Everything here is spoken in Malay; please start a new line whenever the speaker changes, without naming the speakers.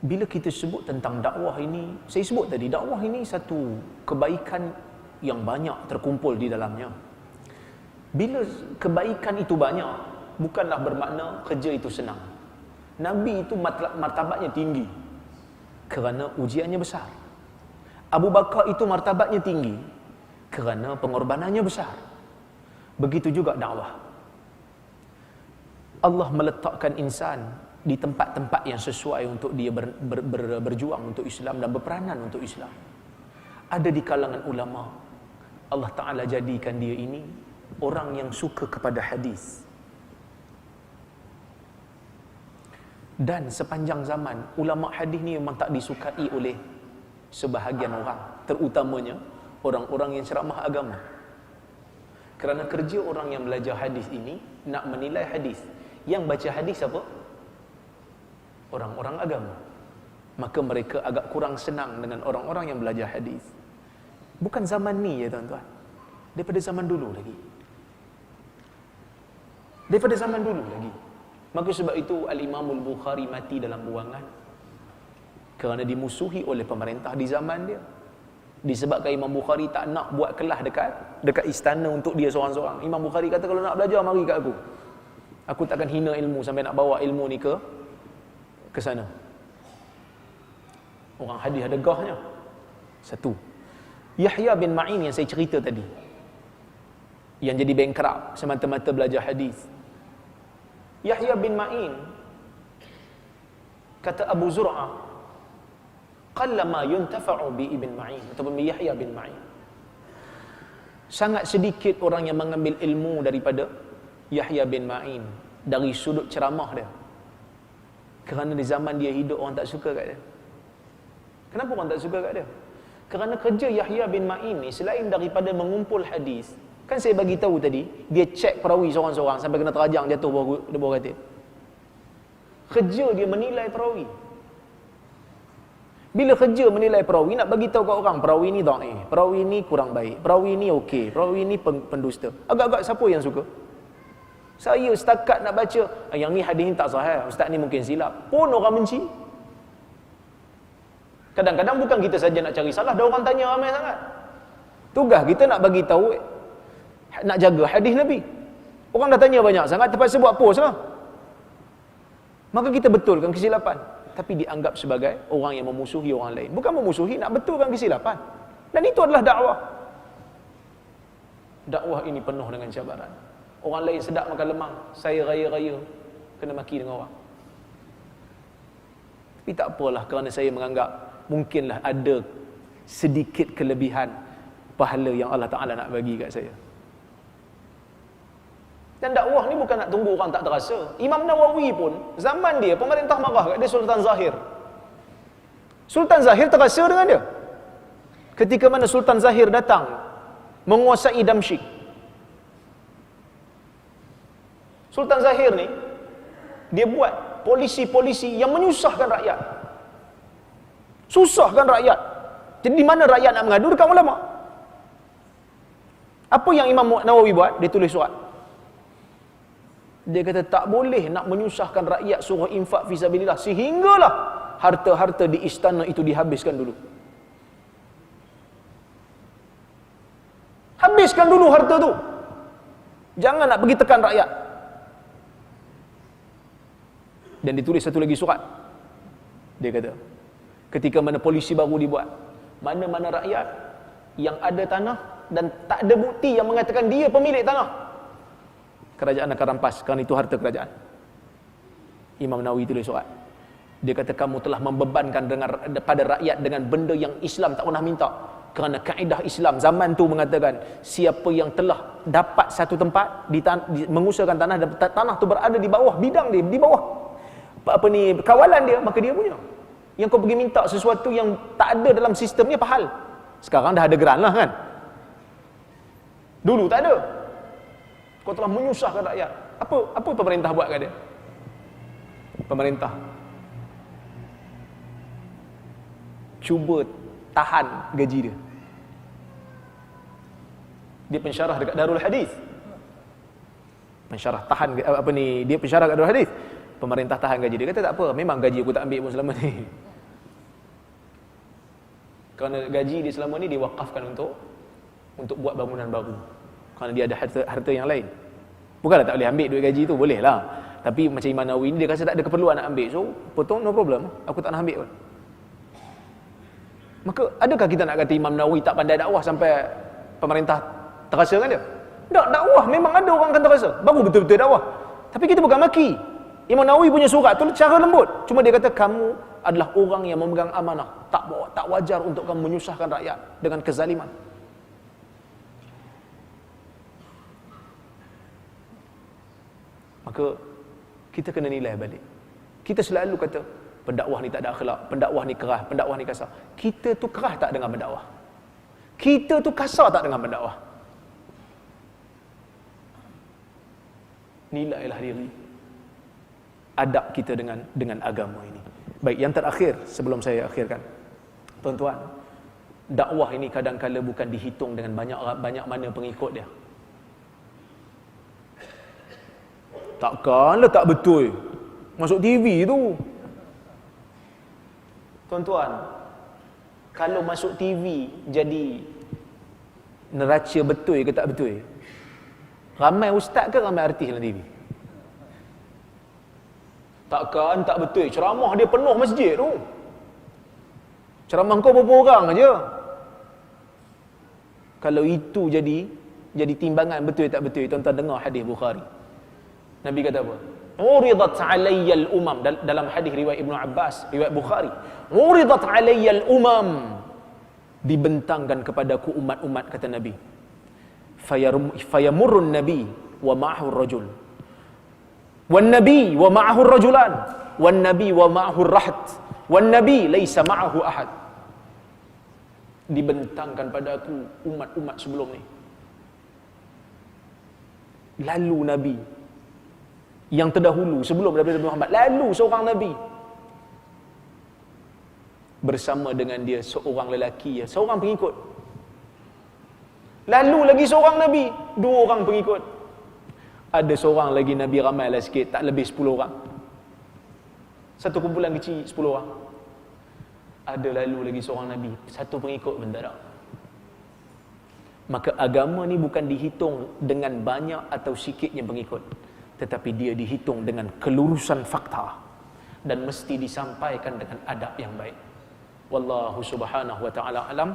Bila kita sebut tentang dakwah ini, saya sebut tadi, dakwah ini satu kebaikan yang banyak terkumpul di dalamnya. Bila kebaikan itu banyak, bukanlah bermakna kerja itu senang. Nabi itu martabatnya tinggi kerana ujiannya besar. Abu Bakar itu martabatnya tinggi kerana pengorbanannya besar. Begitu juga dakwah. Allah meletakkan insan di tempat-tempat yang sesuai untuk dia berjuang untuk Islam dan berperanan untuk Islam. Ada di kalangan ulama, Allah Ta'ala jadikan dia ini orang yang suka kepada hadis. Dan sepanjang zaman, ulama hadis ni memang tak disukai oleh sebahagian orang, terutamanya orang-orang yang ceramah agama. Kerana kerja orang yang belajar hadis ini nak menilai hadis. Yang baca hadis apa? Orang-orang agama. Maka mereka agak kurang senang dengan orang-orang yang belajar hadis. Bukan zaman ni ya tuan-tuan. Daripada zaman dulu lagi. Daripada zaman dulu lagi. Maka sebab itu Al-Imam Al-Bukhari mati dalam buangan kerana dimusuhi oleh pemerintah di zaman dia. Disebabkan Imam Bukhari tak nak buat kelas dekat istana untuk dia seorang-seorang. Imam Bukhari kata, kalau nak belajar mari kat aku. Aku takkan hina ilmu sampai nak bawa ilmu ni ke sana. Orang hadis ada gahnya. Satu. Yahya bin Ma'in yang saya cerita tadi, yang jadi bankrupt semata-mata belajar hadis. Yahya bin Ma'in, kata Abu Zur'ah, qallama yuntafa'u bi Ibn Ma'in, ataupun bi Yahya bin Ma'in. Sangat sedikit orang yang mengambil ilmu daripada Yahya bin Ma'in dari sudut ceramah dia. Kerana di zaman dia hidup orang tak suka kat dia. Kenapa orang tak suka kat dia? Kerana kerja Yahya bin Ma'in ni selain daripada mengumpul hadis, kan saya bagi tahu tadi, dia cek perawi seorang-seorang sampai kena terajang jatuh bawah katil. Kerja dia menilai perawi. Bila kerja menilai perawi, nak bagi tahu kat orang perawi ni dhaif, perawi ni kurang baik, perawi ni okey, perawi ni pendusta. Agak-agak siapa yang suka? Saya setakat nak baca, yang ni hadis ni tak sahih, ustaz ni mungkin silap, pun orang benci. Kadang-kadang bukan kita saja nak cari salah, dah orang tanya ramai sangat. Tugas kita nak bagi tahu, nak jaga hadis Nabi. Orang dah tanya banyak sangat, terpaksa buat post lah. Maka kita betulkan kesilapan. Tapi dianggap sebagai orang yang memusuhi orang lain. Bukan memusuhi, nak betulkan kesilapan. Dan itu adalah dakwah. Dakwah ini penuh dengan cabaran. Orang lain sedap makan lemang, saya raya-raya kena maki dengan orang. Tapi tak apalah, kerana saya menganggap mungkinlah ada sedikit kelebihan pahala yang Allah Ta'ala nak bagi kat saya. Dan dakwah ni bukan nak tunggu orang tak terasa. Imam Nawawi pun, zaman dia, pemerintah marah kat dia, Sultan Zahir. Sultan Zahir terasa dengan dia. Ketika mana Sultan Zahir datang menguasai Damsyik. Sultan Zahir ni, dia buat polisi-polisi yang menyusahkan rakyat. Susahkan rakyat. Jadi di mana rakyat nak mengadu? Dekat ulama. Apa yang Imam Nawawi buat? Dia tulis surat. Dia kata tak boleh nak menyusahkan rakyat, suruh infak fisabilillah sehinggalah harta-harta di istana itu dihabiskan dulu. Habiskan dulu harta tu. Jangan nak pergi tekan rakyat. Dan ditulis satu lagi surat. Dia kata, ketika mana polisi baru dibuat, mana-mana rakyat yang ada tanah dan tak ada bukti yang mengatakan dia pemilik tanah, kerajaan akan rampas, kerana itu harta kerajaan. Imam Nawawi tulis surat. Dia kata kamu telah membebankan pada rakyat dengan benda yang Islam tak pernah minta. Kerana kaedah Islam zaman tu mengatakan, siapa yang telah dapat satu tempat mengusahakan tanah, dan tanah tu berada di bawah bidang dia, di bawah kawalan dia, maka dia punya. Yang kau pergi minta sesuatu yang tak ada dalam sistemnya, pahal. Sekarang dah ada geran lah kan. Dulu tak ada. Kau telah menyusahkan rakyat. Apa pemerintah buat kat dia? Pemerintah cuba tahan gaji dia. Dia pensyarah dekat Darul Hadis. Pensyarah tahan dia pensyarah kat Darul Hadis. Pemerintah tahan gaji dia. Kata tak apa, memang gaji aku tak ambil pun selama ni. Kerana gaji dia selama ni diwakafkan untuk buat bangunan baru. Kerana dia ada harta yang lain. Bukanlah tak boleh ambil duit gaji tu, boleh lah. Tapi macam Imam Nawawi ni dia rasa tak ada keperluan nak ambil, so potong, no problem, aku tak nak ambil pun. Maka adakah kita nak kata Imam Nawawi tak pandai dakwah sampai pemerintah terasa kan dia? Tak, dakwah memang ada orang akan terasa, baru betul-betul dakwah. Tapi kita bukan maki. Imam Nawawi punya surat tu cara lembut. Cuma dia kata kamu adalah orang yang memegang amanah. Tak wajar untuk kamu menyusahkan rakyat dengan kezaliman. Maka kita kena nilai balik. Kita selalu kata pendakwah ni tak ada akhlak, pendakwah ni keras, pendakwah ni kasar. Kita tu keras tak dengan pendakwah? Kita tu kasar tak dengan pendakwah? Nilailah diri, adab kita dengan agama ini. Baik, yang terakhir sebelum saya akhirkan, tuan-tuan, dakwah ini kadang-kala bukan dihitung dengan banyak mana pengikut dia. Takkanlah tak betul masuk TV tu. Tuan-tuan, kalau masuk TV jadi neraca betul ke tak betul? Ramai ustaz ke ramai artis dalam TV? Takkan tak betul. Ceramah dia penuh masjid tu. Ceramah kau berapa orang aja? Kalau itu jadi timbangan betul tak betul, tuan-tuan dengar hadis Bukhari. Nabi kata apa? Uridat alayyal umam, dalam hadis riwayat Ibnu Abbas, riwayat Bukhari. Uridat alayyal umam, dibentangkan kepadaku umat-umat, kata Nabi. Fayamurrun nabi wa ma'ahu rajul. Wan nabi wa ma'ahu rajulan. Wan nabi wa ma'ahu rahat. Wan nabi laisa ma'ahu ahad. Dibentangkan padaku umat-umat sebelum ni. Lalu Nabi yang terdahulu sebelum daripada Nabi Muhammad, lalu seorang Nabi bersama dengan dia seorang lelaki, seorang pengikut. Lalu lagi seorang Nabi, 2 orang pengikut. Ada seorang lagi Nabi, ramailah sikit, tak lebih 10 orang. Satu kumpulan kecil 10 orang. Ada lalu lagi seorang Nabi, 1 pengikut pun tak ada. Maka agama ni bukan dihitung dengan banyak atau sikitnya pengikut, tetapi dia dihitung dengan kelurusan fakta dan mesti disampaikan dengan adab yang baik. Wallahu subhanahu wa ta'ala alam.